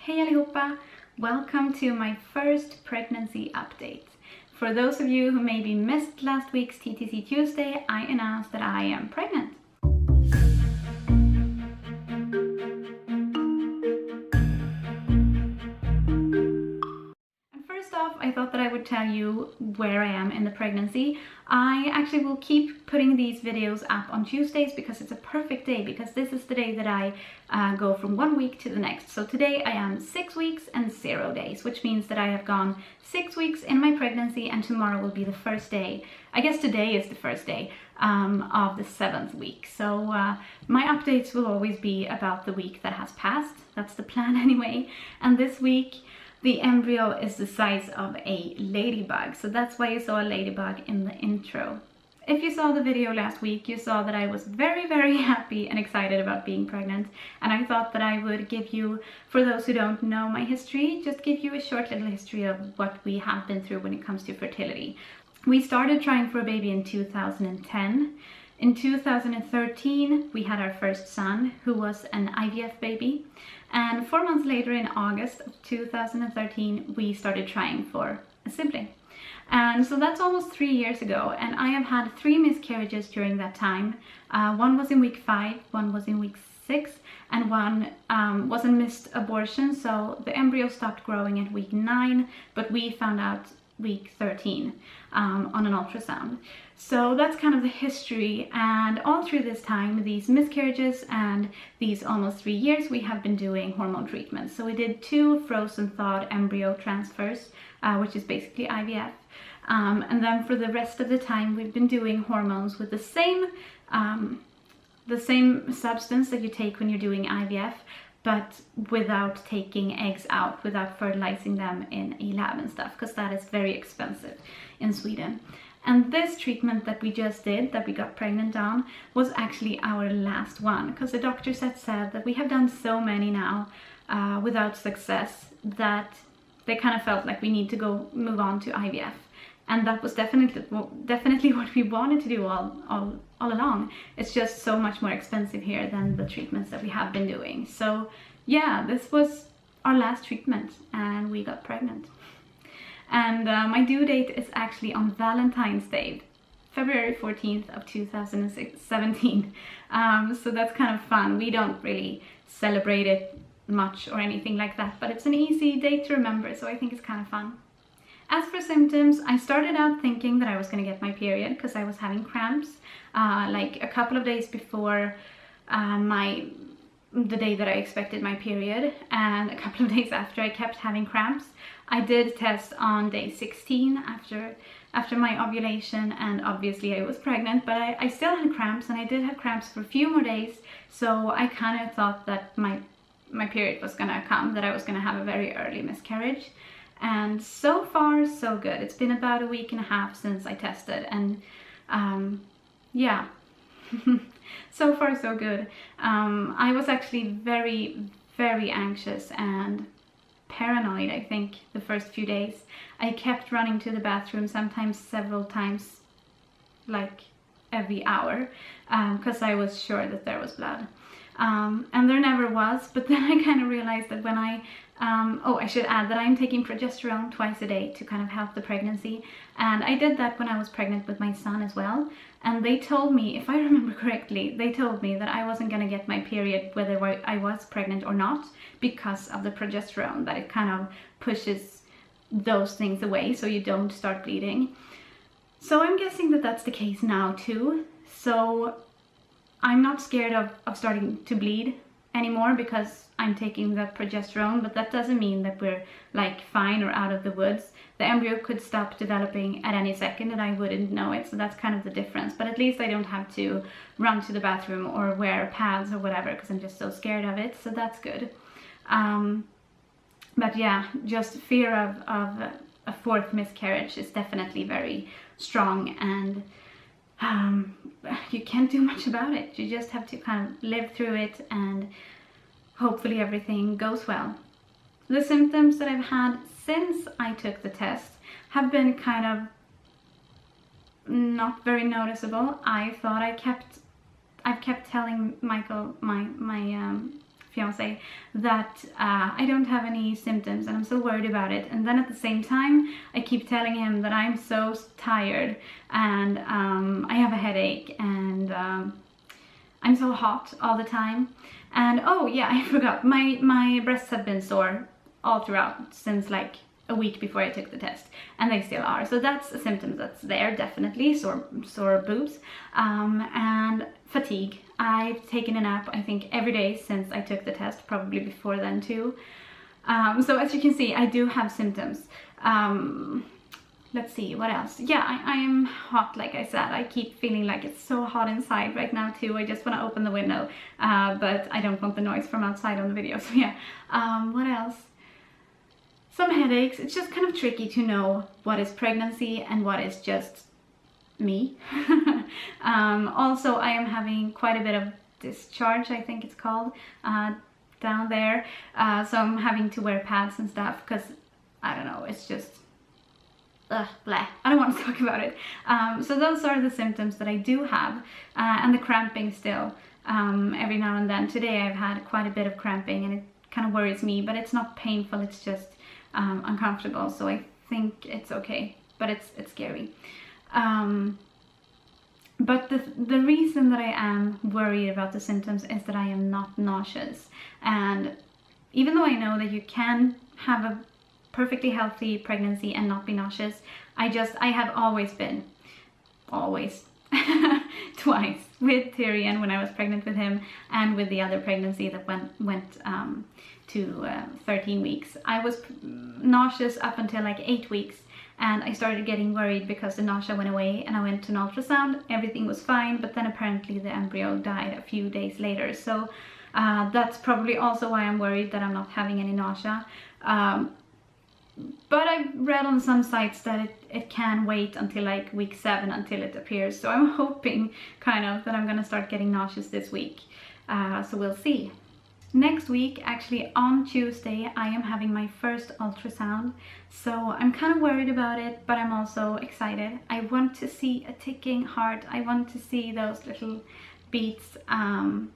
Hej allihopa! Welcome to my first pregnancy update. For those of you who maybe missed last week's TTC Tuesday, I announced that I am pregnant. I thought that I would tell you where I am in the pregnancy. I actually will keep putting these videos up on Tuesdays because it's a perfect day, because this is the day that I go from 1 week to the next. So today I am 6 weeks and 0 days, which means that I have gone 6 weeks in my pregnancy, and tomorrow will be the first day. I guess today is the first day of the 7th week. So my updates will always be about the week that has passed. That's the plan anyway. And this week the embryo is the size of a ladybug, so that's why you saw a ladybug in the intro. If you saw the video last week, you saw that I was very happy and excited about being pregnant, and I thought that I would give you, for those who don't know my history, just give you a short little history of what we have been through when it comes to fertility. We started trying for a baby in 2010. In 2013, we had our first son, who was an IVF baby. And 4 months later, in August of 2013, we started trying for a sibling. And so that's almost 3 years ago. And I have had 3 miscarriages during that time. One was in week 5, one was in week 6, and one was a missed abortion. So the embryo stopped growing at week 9, but we found out week 13 on an ultrasound. So that's kind of the history, and all through this time, these miscarriages and these almost 3 years, we have been doing hormone treatments. So we did 2 frozen thawed embryo transfers, which is basically IVF. And then for the rest of the time, we've been doing hormones with the same substance that you take when you're doing IVF, but without taking eggs out, without fertilizing them in a lab and stuff, because that is very expensive in Sweden. And this treatment that we just did, that we got pregnant on, was actually our last one, because the doctors had said that we have done so many now without success that they kind of felt like we need to move on to IVF. And that was definitely what we wanted to do all along. It's just so much more expensive here than the treatments that we have been doing. So yeah, this was our last treatment and we got pregnant. And my due date is actually on Valentine's Day, February 14th of 2017. So that's kind of fun. We don't really celebrate it much or anything like that, but it's an easy date to remember, so I think it's kind of fun. As for symptoms, I started out thinking that I was going to get my period because I was having cramps like a couple of days before the day that I expected my period, and a couple of days after I kept having cramps. I did test on day 16 after my ovulation, and obviously I was pregnant, but I still had cramps, and I did have cramps for a few more days, so I kind of thought that my period was gonna come, that I was gonna have a very early miscarriage. And so far so good. It's been about a week and a half since I tested, and yeah. So far so good. I was actually very anxious and paranoid, I think, the first few days. I kept running to the bathroom, sometimes several times, like every hour, because I was sure that there was blood. And there never was, but then I kind of realized that when I should add that I'm taking progesterone twice a day to kind of help the pregnancy, and I did that when I was pregnant with my son as well. And they told me, if I remember correctly, they told me that I wasn't gonna get my period whether I was pregnant or not, because of the progesterone, that it kind of pushes those things away so you don't start bleeding. So I'm guessing that that's the case now too. So I'm not scared of starting to bleed anymore because I'm taking the progesterone, but that doesn't mean that we're like fine or out of the woods. The embryo could stop developing at any second and I wouldn't know it, so that's kind of the difference. But at least I don't have to run to the bathroom or wear pads or whatever because I'm just so scared of it, so that's good. But yeah, just fear of a 4th miscarriage is definitely very strong, and you can't do much about it. You just have to kind of live through it, and hopefully everything goes well. The symptoms that I've had since I took the test have been kind of not very noticeable. I thought I've kept telling Michael, my fiance, that I don't have any symptoms and I'm so worried about it. And then at the same time, I keep telling him that I'm so tired and I have a headache and I'm so hot all the time. And oh yeah, I forgot, my breasts have been sore all throughout since like a week before I took the test, and they still are. So that's a symptom that's there, definitely, sore boobs, and fatigue. I've taken a nap, I think, every day since I took the test, probably before then too. So as you can see, I do have symptoms. Let's see, what else? Yeah, I am hot, like I said. I keep feeling like it's so hot inside right now too. I just want to open the window, but I don't want the noise from outside on the video, so yeah. What else? Some headaches. It's just kind of tricky to know what is pregnancy and what is just me. Also, I am having quite a bit of discharge, I think it's called, down there. So I'm having to wear pads and stuff because, I don't know, it's just, blah. I don't want to talk about it. So those are the symptoms that I do have, and the cramping still, every now and then. Today I've had quite a bit of cramping and it kind of worries me, but it's not painful, it's just uncomfortable, so I think it's okay, but it's scary. But the reason that I am worried about the symptoms is that I am not nauseous, and even though I know that you can have a perfectly healthy pregnancy and not be nauseous, I have always been, twice, with Tyrion when I was pregnant with him, and with the other pregnancy that went to 13 weeks. I was nauseous up until like 8 weeks, and I started getting worried because the nausea went away and I went to an ultrasound. Everything was fine, but then apparently the embryo died a few days later. So that's probably also why I'm worried that I'm not having any nausea. But I've read on some sites that it can wait until like week 7 until it appears. So I'm hoping kind of that I'm gonna start getting nauseous this week. So we'll see. Next week, actually on Tuesday, I am having my first ultrasound. So I'm kind of worried about it, but I'm also excited. I want to see a ticking heart. I want to see those little beats. And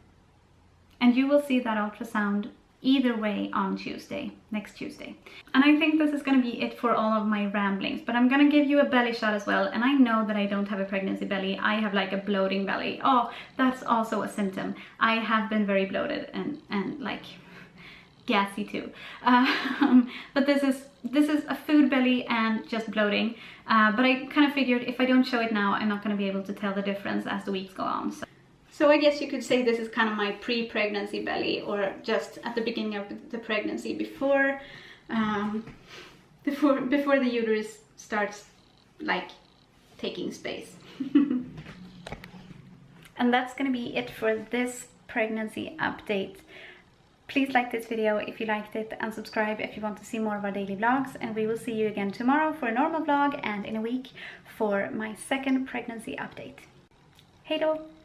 you will see that ultrasound either way on Tuesday, next Tuesday. And I think this is going to be it for all of my ramblings, but I'm going to give you a belly shot as well. And I know that I don't have a pregnancy belly. I have like a bloating belly. Oh, that's also a symptom. I have been very bloated and like gassy too. But this is a food belly and just bloating. But I kind of figured if I don't show it now, I'm not going to be able to tell the difference as the weeks go on. So I guess you could say this is kind of my pre-pregnancy belly, or just at the beginning of the pregnancy, before the uterus starts like taking space. And that's gonna be it for this pregnancy update. Please like this video if you liked it, and subscribe if you want to see more of our daily vlogs. And we will see you again tomorrow for a normal vlog, and in a week for my second pregnancy update. Hej då!